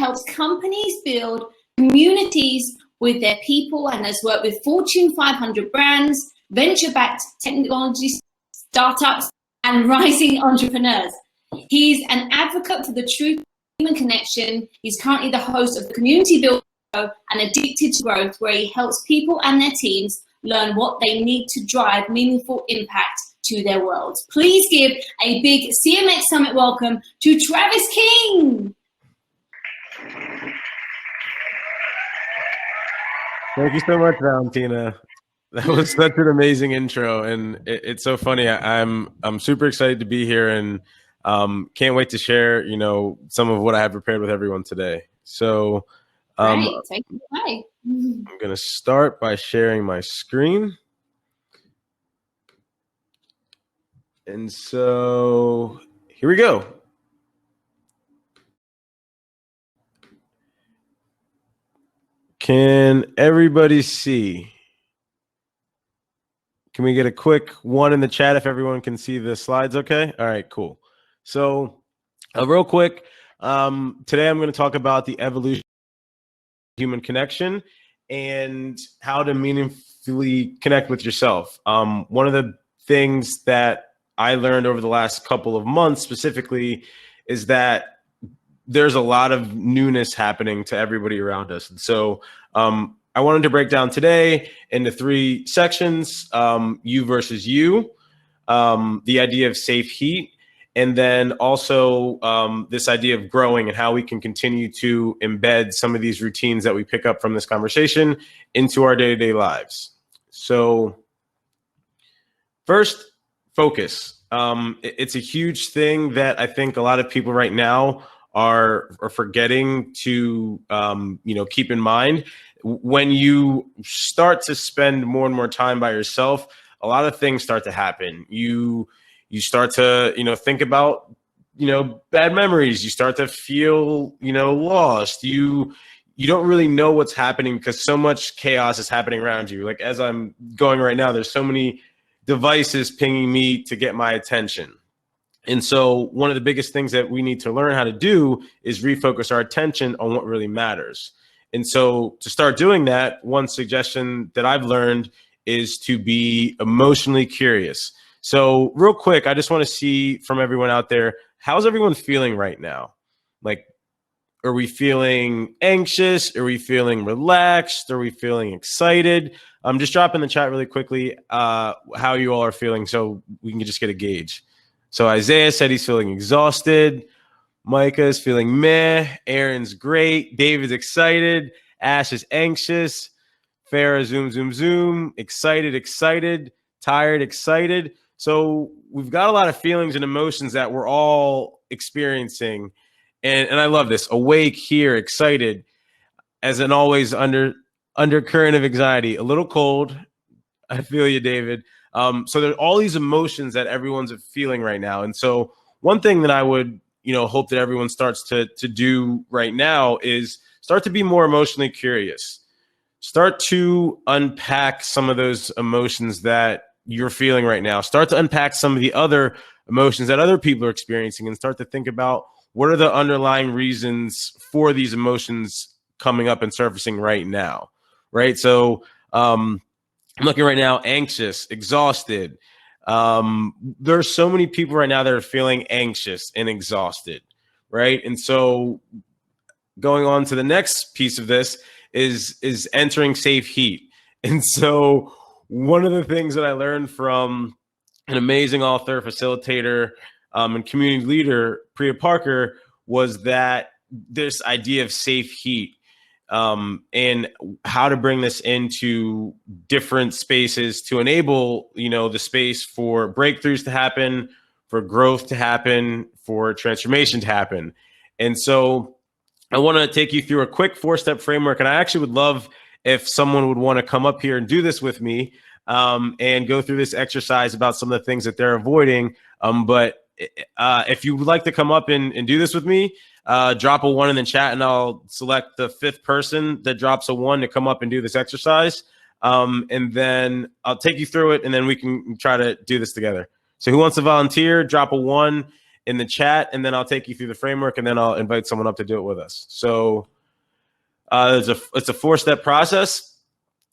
helps companies build communities with their people and has worked with Fortune 500 brands, venture-backed technology startups, and rising entrepreneurs. He's an advocate for the truth human connection. He's currently the host of the Community Builder Show and Addicted to Growth, where he helps people and their teams learn what they need to drive meaningful impact to their world. Please give a big CMX Summit welcome to Travis King. Thank you so much, Valentina. That was such an amazing intro, and it's so funny. I'm super excited to be here, and can't wait to share, some of what I have prepared with everyone today. So, Take it away. I'm going to start by sharing my screen. And so here we go. Can everybody see? Can we get a quick one in the chat if everyone can see the slides okay? All right, cool. So real quick, today I'm going to talk about the evolution of human connection and how to meaningfully connect with yourself. One of the things that I learned over the last couple of months specifically is that there's a lot of newness happening to everybody around us. And so I wanted to break down today into 3 sections, you versus you, the idea of safe heat, and then also this idea of growing and how we can continue to embed some of these routines that we pick up from this conversation into our day-to-day lives. So first, focus. It's a huge thing that I think a lot of people right now are forgetting to keep in mind. When you start to spend more and more time by yourself, a lot of things start to happen. You start to think about bad memories. You start to feel lost. You don't really know what's happening because so much chaos is happening around you. Like as I'm going right now, there's so many devices pinging me to get my attention. And so one of the biggest things that we need to learn how to do is refocus our attention on what really matters. And so to start doing that, one suggestion that I've learned is to be emotionally curious. So real quick, I just want to see from everyone out there, how's everyone feeling right now? Like, are we feeling anxious? Are we feeling relaxed? Are we feeling excited? Just drop in the chat really quickly how you all are feeling so we can just get a gauge. So Isaiah said he's feeling exhausted. Micah is feeling meh. Aaron's great. David's excited. Ash is anxious. Farah, zoom. Excited. Tired, excited. So we've got a lot of feelings and emotions that we're all experiencing. And I love this. Awake, here, excited, as an always undercurrent of anxiety. A little cold. I feel you, David. So there's all these emotions that everyone's feeling right now. And so one thing that I would, hope that everyone starts to do right now is start to be more emotionally curious. Start to unpack some of those emotions that you're feeling right now. Start to unpack some of the other emotions that other people are experiencing and start to think about what are the underlying reasons for these emotions coming up and surfacing right now, right? So I'm looking right now, anxious, exhausted. There's so many people right now that are feeling anxious and exhausted, right? And so going on to the next piece of this is entering safe heat. And so one of the things that I learned from an amazing author, facilitator, and community leader, Priya Parker, was that this idea of safe heat and how to bring this into different spaces to enable, the space for breakthroughs to happen, for growth to happen, for transformation to happen. And so I want to take you through a quick 4-step framework. And I actually would love if someone would want to come up here and do this with me and go through this exercise about some of the things that they're avoiding. But if you would like to come up and do this with me, drop a 1 in the chat and I'll select the 5th person that drops a 1 to come up and do this exercise. And then I'll take you through it and then we can try to do this together. So who wants to volunteer? Drop a 1 in the chat, and then I'll take you through the framework, and then I'll invite someone up to do it with us. So it's a 4-step process.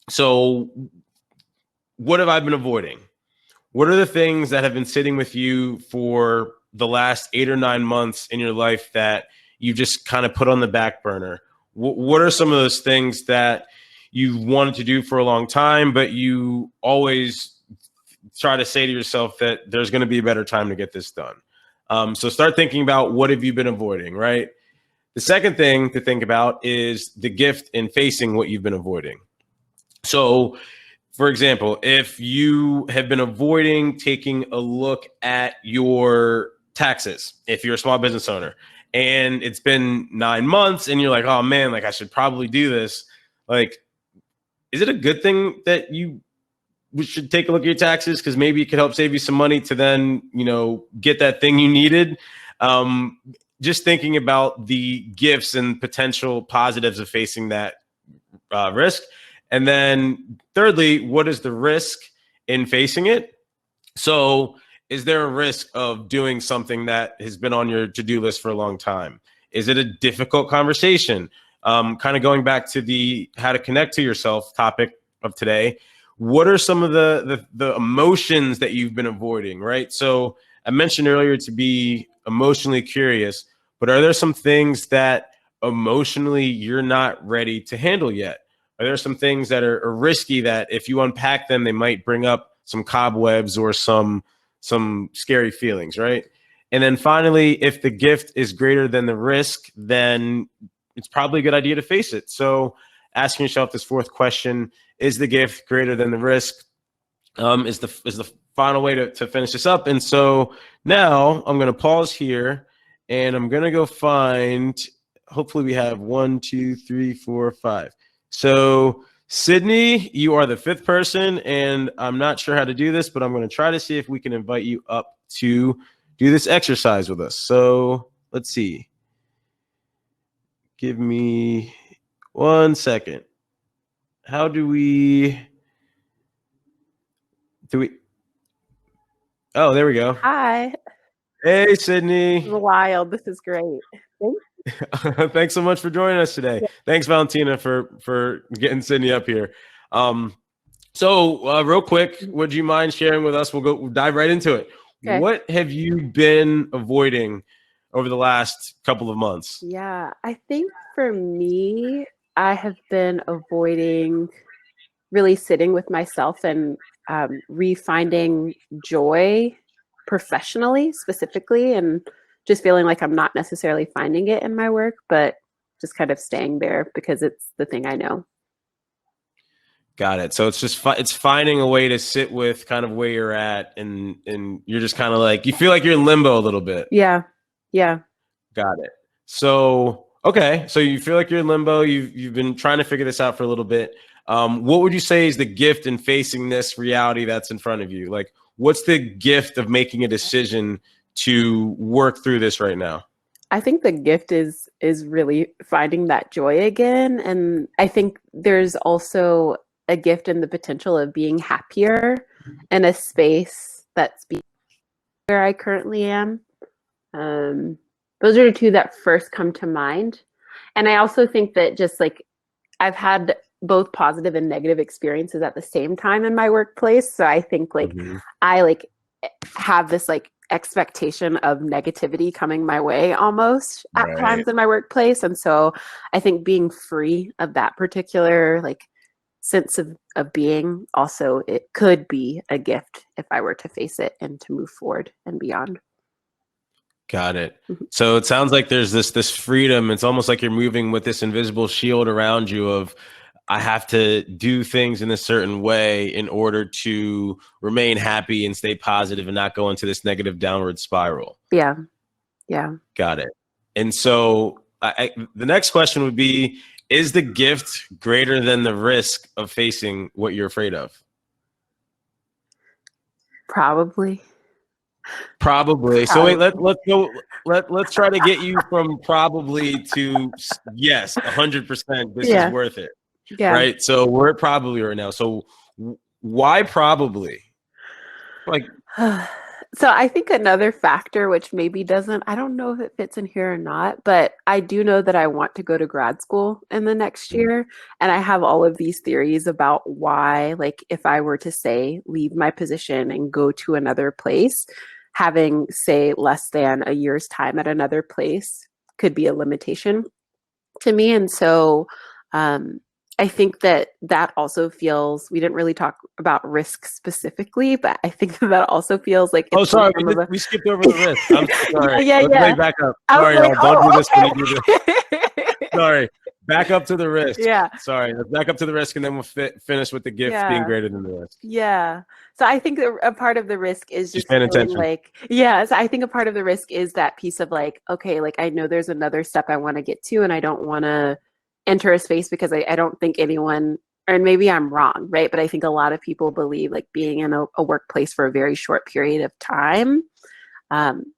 So what have I been avoiding? What are the things that have been sitting with you for the last 8 or 9 months in your life that you just kind of put on the back burner? What are some of those things that you wanted to do for a long time, but you always try to say to yourself that there's going to be a better time to get this done? So start thinking about what have you been avoiding, right? The second thing to think about is the gift in facing what you've been avoiding. So, for example, if you have been avoiding taking a look at your taxes, if you're a small business owner, and it's been 9 months and you're like, oh man, like I should probably do this. Like, is it a good thing that you should take a look at your taxes? Because maybe it could help save you some money to then, get that thing you needed. Just thinking about the gifts and potential positives of facing that risk. And then thirdly, what is the risk in facing it? So is there a risk of doing something that has been on your to-do list for a long time? Is it a difficult conversation? Kind of going back to the how to connect to yourself topic of today, what are some of the emotions that you've been avoiding, right? So I mentioned earlier to be emotionally curious, but are there some things that emotionally you're not ready to handle yet? Are there some things that are risky that if you unpack them, they might bring up some cobwebs or some scary feelings, right? And then finally, if the gift is greater than the risk, then it's probably a good idea to face it. So asking yourself this fourth question, is the gift greater than the risk? Is the final way to finish this up. And so now I'm going to pause here and I'm going to go find, hopefully we have 1, 2, 3, 4, 5. So Sydney, you are the 5th person, and I'm not sure how to do this, but I'm going to try to see if we can invite you up to do this exercise with us. So let's see. Give me 1 second. How do we? Oh, there we go. Hi. Hey, Sydney. Wild. This is great. Thanks. Thanks so much for joining us today. Yeah. Thanks, Valentina, for getting Sydney up here. So real quick, would you mind sharing with us? We'll dive right into it. Okay. What have you been avoiding over the last couple of months? Yeah, I think for me, I have been avoiding really sitting with myself and refinding joy professionally, specifically, and just feeling like I'm not necessarily finding it in my work, but just kind of staying there because it's the thing I know. Got it. So it's just it's finding a way to sit with kind of where you're at, and you're just kind of like, you feel like you're in limbo a little bit. Yeah. Got it. So okay, so you feel like you're in limbo. You've been trying to figure this out for a little bit. What would you say is the gift in facing this reality that's in front of you? Like, what's the gift of making a decision to work through this right now? I think the gift is really finding that joy again. And I think there's also a gift in the potential of being happier in a space that's where I currently am. Those are the two that first come to mind. And I also think that just like I've had both positive and negative experiences at the same time in my workplace. So I think like I like have this like expectation of negativity coming my way almost at times in my workplace. And so I think being free of that particular like sense of being also, it could be a gift if I were to face it and to move forward and beyond. Got it. So it sounds like there's this freedom. It's almost like you're moving with this invisible shield around you of, I have to do things in a certain way in order to remain happy and stay positive and not go into this negative downward spiral. Yeah. Got it. And so the next question would be, is the gift greater than the risk of facing what you're afraid of? Probably. So wait, let's try to get you from probably to yes, 100%. This is worth it. Yeah. Right. So we're at probably right now. So why probably? Like, So I think another factor, which maybe doesn't, I don't know if it fits in here or not, but I do know that I want to go to grad school in the next year. And I have all of these theories about why, like, if I were to say, leave my position and go to another place, having, say, less than a year's time at another place could be a limitation to me. And so, I think that that also feels, we didn't really talk about risk specifically, but I think that also feels like Oh, it's sorry, some we skipped over the risk. I'm so sorry. Yeah, Let's yeah. play back up. I was Sorry, like, y'all. Don't do this when okay. you do this. Sorry. Back up to the risk. Yeah. Sorry. Let's back up to the risk, and then we'll finish with the gift being greater than the risk. Yeah. So I think a part of the risk is just paying feeling attention. like, yeah. So I think a part of the risk is that piece of like, okay, like I know there's another step I want to get to, and I don't want to enter a space because I don't think anyone, and maybe I'm wrong, right? But I think a lot of people believe like being in a workplace for a very short period of time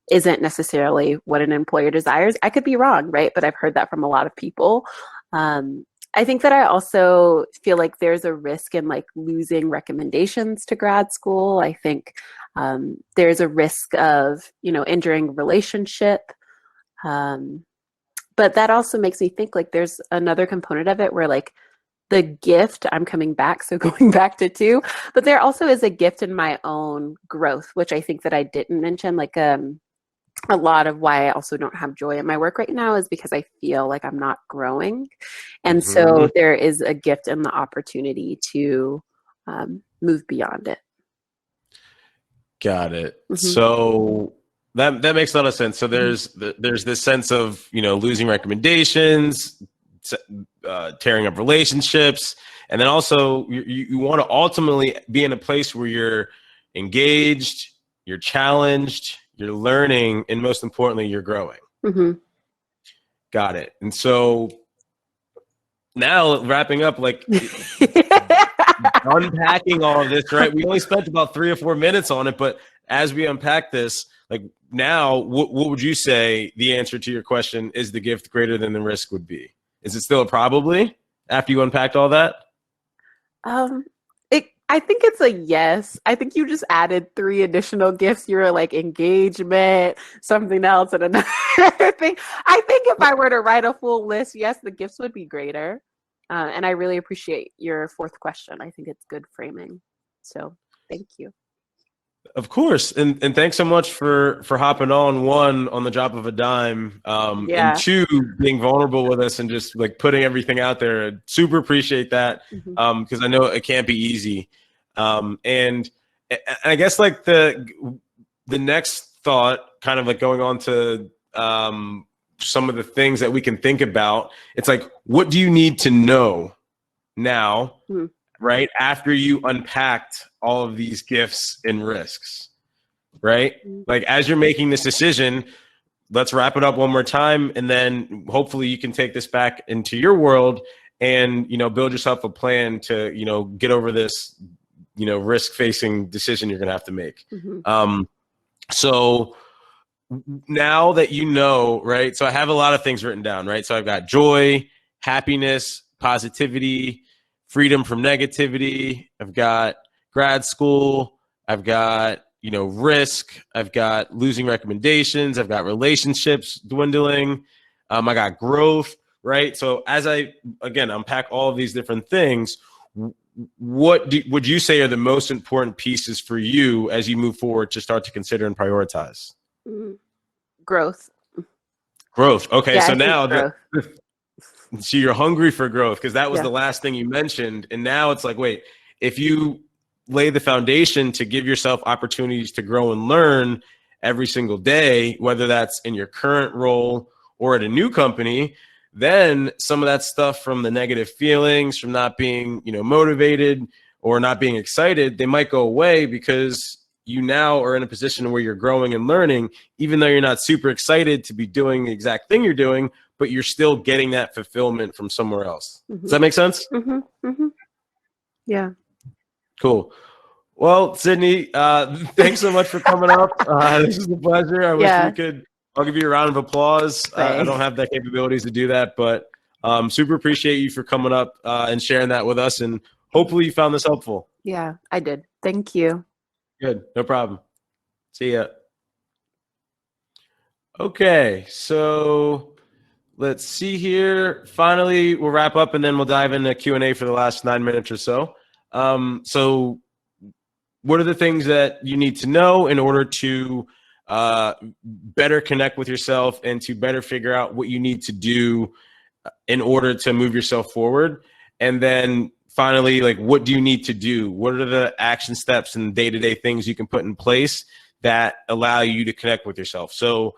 isn't necessarily what an employer desires. I could be wrong, right? But I've heard that from a lot of people. I think that I also feel like there's a risk in like losing recommendations to grad school. I think there's a risk of, injuring relationship. But that also makes me think like there's another component of it where like the gift, I'm coming back, so going back to 2, but there also is a gift in my own growth, which I think that I didn't mention. Like a lot of why I also don't have joy in my work right now is because I feel like I'm not growing. And so there is a gift in the opportunity to move beyond it. Got it. So that makes a lot of sense. So there's this sense of, losing recommendations, tearing up relationships, and then also you want to ultimately be in a place where you're engaged, you're challenged, you're learning, and most importantly, you're growing. Got it. And so now wrapping up, like unpacking all of this, right? We only spent about 3 or 4 minutes on it, but as we unpack this, like now, what would you say the answer to your question, is the gift greater than the risk, would be? Is it still a probably after you unpacked all that? I think it's a yes. I think you just added 3 additional gifts. You were like engagement, something else, and another thing. I think if I were to write a full list, yes, the gifts would be greater. And I really appreciate your 4th question. I think it's good framing. So thank you. Of course. And thanks so much for hopping on the drop of a dime. And 2, being vulnerable with us and just like putting everything out there. Super appreciate that. Because I know it can't be easy. And I guess like the next thought, kind of like going on to some of the things that we can think about, it's like, what do you need to know now, right, after you unpacked all of these gifts and risks, right? Like as you're making this decision, let's wrap it up one more time, and then hopefully you can take this back into your world and build yourself a plan to get over this risk facing decision you're gonna have to make. So now that right, so I have a lot of things written down, right? So I've got joy, happiness, positivity, freedom from negativity. I've got grad school. I've got, risk. I've got losing recommendations. I've got relationships dwindling. I got growth, right? So as I, again, unpack all of these different things, what would you say are the most important pieces for you as you move forward to start to consider and prioritize? Growth. Okay. Yeah, so now so you're hungry for growth, because that was the last thing you mentioned. And now it's like, wait, if you lay the foundation to give yourself opportunities to grow and learn every single day, whether that's in your current role or at a new company, then some of that stuff from the negative feelings, from not being, motivated or not being excited, they might go away because you now are in a position where you're growing and learning, even though you're not super excited to be doing the exact thing you're doing, but you're still getting that fulfillment from somewhere else. Does that make sense? Yeah. Cool. Well, Sydney, thanks so much for coming up. This is a pleasure. I wish we could. I'll give you a round of applause. I don't have the capabilities to do that, but super appreciate you for coming up and sharing that with us. And hopefully you found this helpful. Yeah, I did. Thank you. Good. No problem. See ya. Okay, so let's see here. Finally, we'll wrap up and then we'll dive into Q&A for the last 9 minutes or so. So what are the things that you need to know in order to better connect with yourself and to better figure out what you need to do in order to move yourself forward? And then finally, like, what do you need to do? What are the action steps and day-to-day things you can put in place that allow you to connect with yourself? So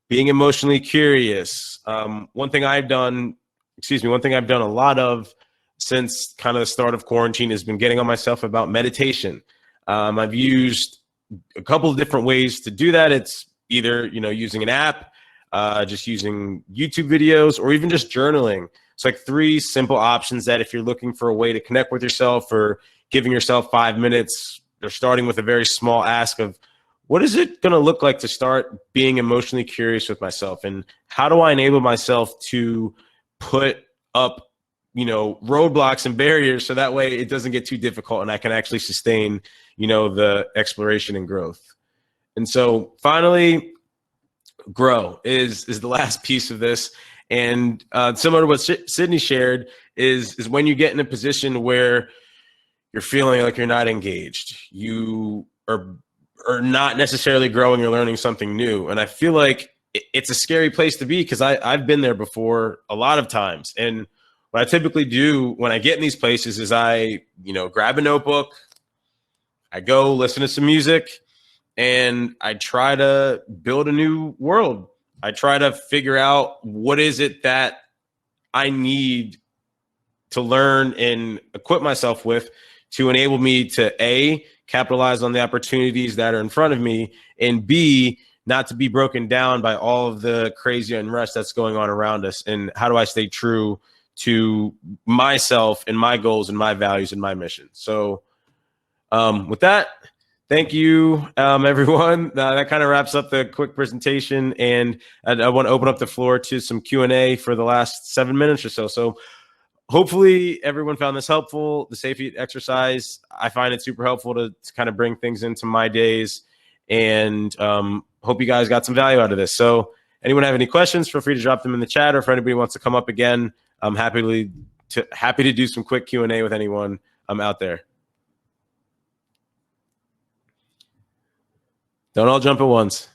being emotionally curious. One thing I've done a lot of since kind of the start of quarantine has been getting on myself about meditation. I've used a couple of different ways to do that. It's either, using an app, just using YouTube videos, or even just journaling. It's like 3 simple options that if you're looking for a way to connect with yourself or giving yourself 5 minutes, or starting with a very small ask of, what is it going to look like to start being emotionally curious with myself? And how do I enable myself to put up, roadblocks and barriers so that way it doesn't get too difficult and I can actually sustain, the exploration and growth? And so finally, grow is the last piece of this. And similar to what Sydney shared is when you get in a position where you're feeling like you're not engaged, you are not necessarily growing or learning something new. And I feel like it's a scary place to be because I've been there before a lot of times. And what I typically do when I get in these places is I, grab a notebook, I go listen to some music, and I try to build a new world. I try to figure out what is it that I need to learn and equip myself with to enable me to A, capitalize on the opportunities that are in front of me, and B, not to be broken down by all of the crazy unrest that's going on around us. And how do I stay true to myself and my goals and my values and my mission? So with that, thank you, everyone. That kind of wraps up the quick presentation, and I want to open up the floor to some Q&A for the last 7 minutes or so. So hopefully everyone found this helpful. The safety exercise, I find it super helpful to kind of bring things into my days, and hope you guys got some value out of this. So anyone have any questions, feel free to drop them in the chat, or if anybody wants to come up again, I'm happy to do some quick Q&A with anyone out there. Don't all jump at once.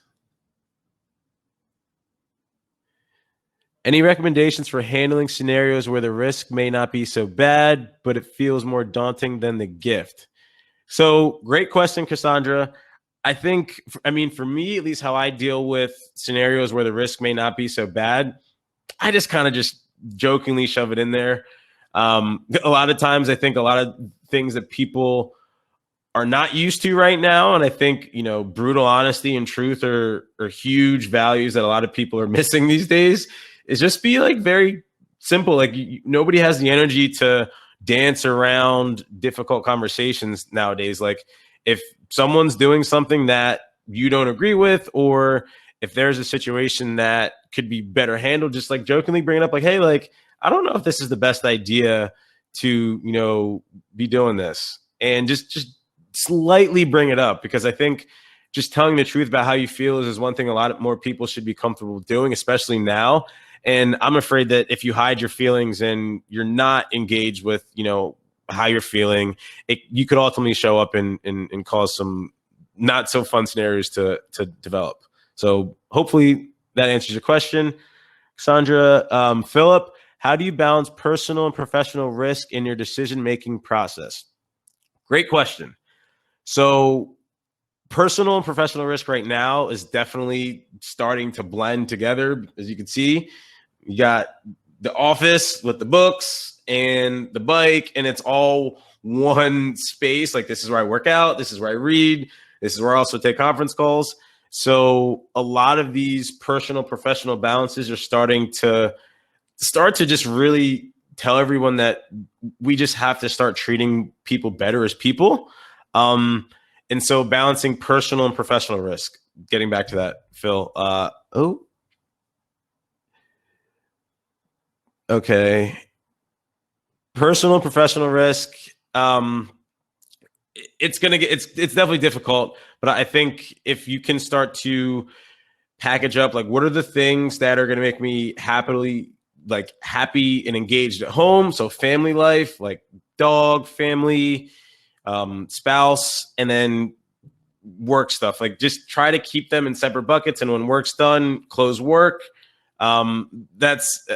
Any recommendations for handling scenarios where the risk may not be so bad, but it feels more daunting than the gift? So great question, Cassandra. For me, at least how I deal with scenarios where the risk may not be so bad, I just kind of just jokingly shove it in there. A lot of times I think a lot of things that people are not used to right now, and I think, brutal honesty and truth are huge values that a lot of people are missing these days, is just be like very simple. Like nobody has the energy to dance around difficult conversations nowadays. Like if someone's doing something that you don't agree with, or if there's a situation that could be better handled, just like jokingly bring it up, like, hey, like, I don't know if this is the best idea to, be doing this, and just slightly bring it up, because I think just telling the truth about how you feel is one thing a lot more people should be comfortable doing, especially now. And I'm afraid that if you hide your feelings and you're not engaged with, how you're feeling, you could ultimately show up and cause some not so fun scenarios to develop. So hopefully that answers your question, Sandra. Philip, how do you balance personal and professional risk in your decision-making process? Great question. So personal and professional risk right now is definitely starting to blend together. As you can see, you got the office with the books and the bike, and it's all one space. Like, this is where I work out, this is where I read, this is where I also take conference calls. So a lot of these personal professional balances are starting to just really tell everyone that we just have to start treating people better as people. And so balancing personal and professional risk, getting back to that, Phil. Okay. Personal and professional risk. it's definitely difficult, but I think if you can start to package up, like, what are the things that are going to make me happy and engaged at home? So family life, like dog, family, spouse, and then work stuff. Like, just try to keep them in separate buckets. And when work's done, close work. It's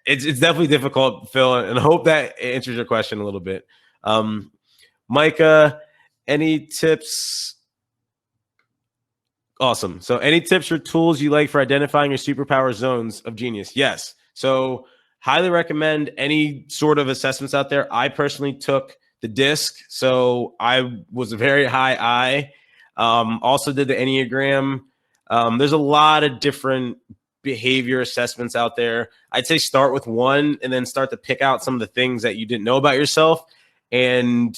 definitely difficult, Phil, and I hope that answers your question a little bit. Micah, any tips? Awesome. So any tips or tools you like for identifying your superpower zones of genius? Yes. So highly recommend any sort of assessments out there. I personally took the DISC. So I was a very high I. Also did the Enneagram. There's a lot of different behavior assessments out there. I'd say start with one and then start to pick out some of the things that you didn't know about yourself, and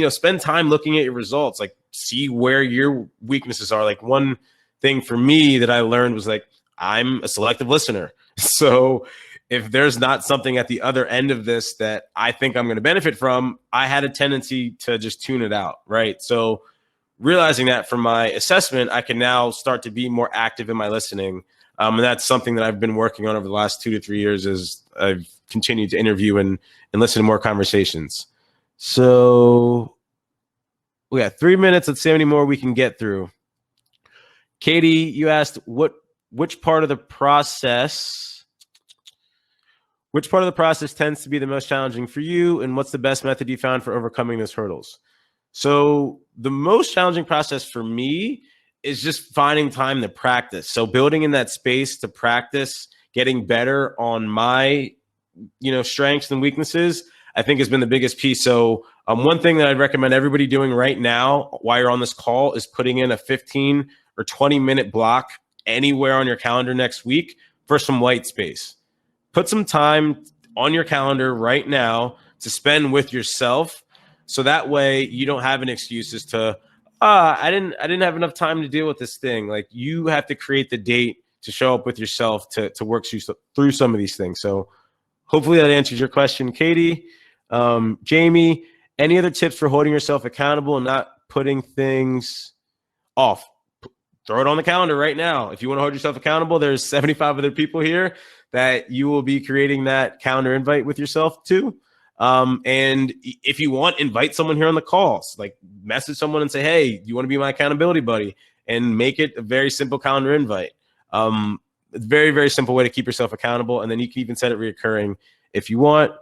spend time looking at your results. Like, see where your weaknesses are. Like, one thing for me that I learned was, like, I'm a selective listener. So if there's not something at the other end of this that I think I'm going to benefit from, I had a tendency to just tune it out. Right. So realizing that from my assessment, I can now start to be more active in my listening. And that's something that I've been working on over the last 2 to 3 years as I've continued to interview and listen to more conversations. So we got 3 minutes. Let's see how many more we can get through. Katie, you asked which part of the process tends to be the most challenging for you, and what's the best method you found for overcoming those hurdles? So the most challenging process for me is just finding time to practice. So building in that space to practice, getting better on my, strengths and weaknesses, I think has been the biggest piece. So one thing that I'd recommend everybody doing right now while you're on this call is putting in a 15 or 20-minute block anywhere on your calendar next week for some white space. Put some time on your calendar right now to spend with yourself. So that way you don't have an excuse as to, I didn't have enough time to deal with this thing. Like, you have to create the date to show up with yourself to work through some of these things. So hopefully that answers your question, Katie. Jamie, any other tips for holding yourself accountable and not putting things off? Throw it on the calendar right now. If you want to hold yourself accountable, there's 75 other people here that you will be creating that calendar invite with yourself to. And if you want, invite someone here on the calls, like message someone and say, hey, do you want to be my accountability buddy? And make it a very simple calendar invite. Very, very simple way to keep yourself accountable. And then you can even set it reoccurring if you want.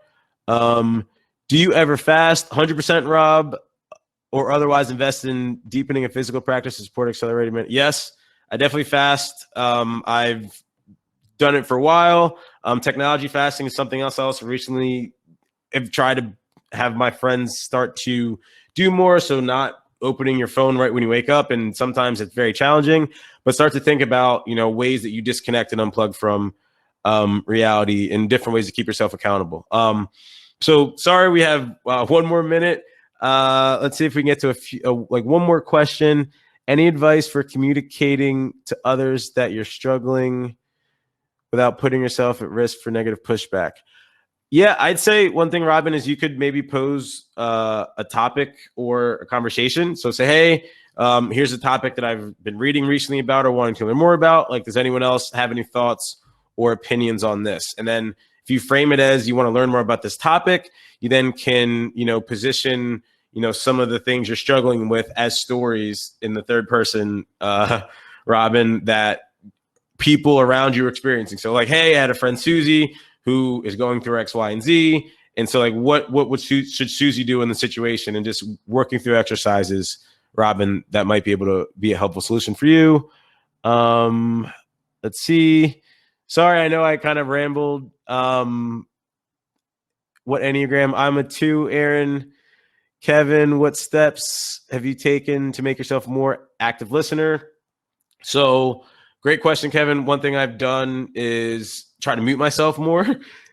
Do you ever fast? 100% Rob, or otherwise invest in deepening a physical practice to support accelerated? Yes, I definitely fast. I've done it for a while. Technology fasting is something else I also recently have tried to have my friends start to do more. So not opening your phone right when you wake up. And sometimes it's very challenging, but start to think about, ways that you disconnect and unplug from reality and different ways to keep yourself accountable. So sorry, we have 1 more minute. Let's see if we can get to one more question. Any advice for communicating to others that you're struggling without putting yourself at risk for negative pushback? Yeah, I'd say one thing, Robin, is you could maybe pose a topic or a conversation. So say, hey, here's a topic that I've been reading recently about or wanting to learn more about. Like, does anyone else have any thoughts or opinions on this? And then if you frame it as you want to learn more about this topic, you then can, position, some of the things you're struggling with as stories in the third person, Robin, that people around you are experiencing. So like, hey, I had a friend, Susie, who is going through X, Y, and Z. And so like, what should Susie do in the situation? And just working through exercises, Robin, that might be able to be a helpful solution for you. Let's see. Sorry, I know I kind of rambled. What Enneagram? I'm a 2, Aaron. Kevin, what steps have you taken to make yourself a more active listener? So great question, Kevin. One thing I've done is try to mute myself more.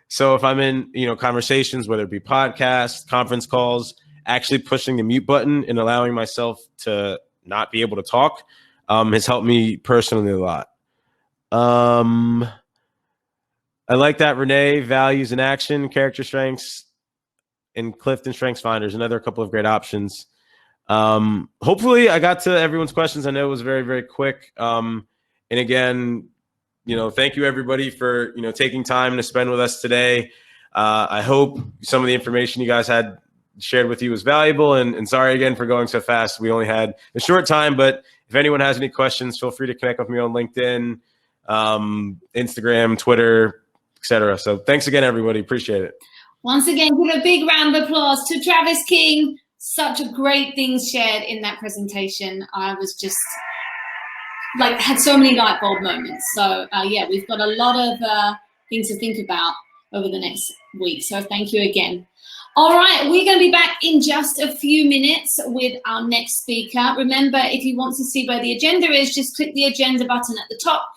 So if I'm in, conversations, whether it be podcasts, conference calls, actually pushing the mute button and allowing myself to not be able to talk has helped me personally a lot. I like that. Renee, values and action, character strengths, and Clifton Strengths Finders, another couple of great options. Hopefully I got to everyone's questions. I know it was very, very quick. And again, thank you everybody for, taking time to spend with us today. I hope some of the information you guys had shared with you was valuable, and sorry again for going so fast. We only had a short time, but if anyone has any questions, feel free to connect with me on LinkedIn, Instagram, Twitter, etc. So thanks again, everybody. Appreciate it. Once again, give a big round of applause to Travis King. Such a great things shared in that presentation. I was just had so many light bulb moments. So yeah, we've got a lot of things to think about over the next week. So thank you again. All right, we're going to be back in just a few minutes with our next speaker. Remember, if you want to see where the agenda is, just click the agenda button at the top.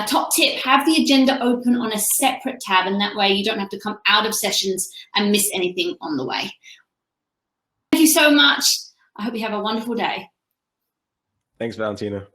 Top tip, have the agenda open on a separate tab, and that way you don't have to come out of sessions and miss anything on the way. Thank you so much. I hope you have a wonderful day. Thanks, Valentina.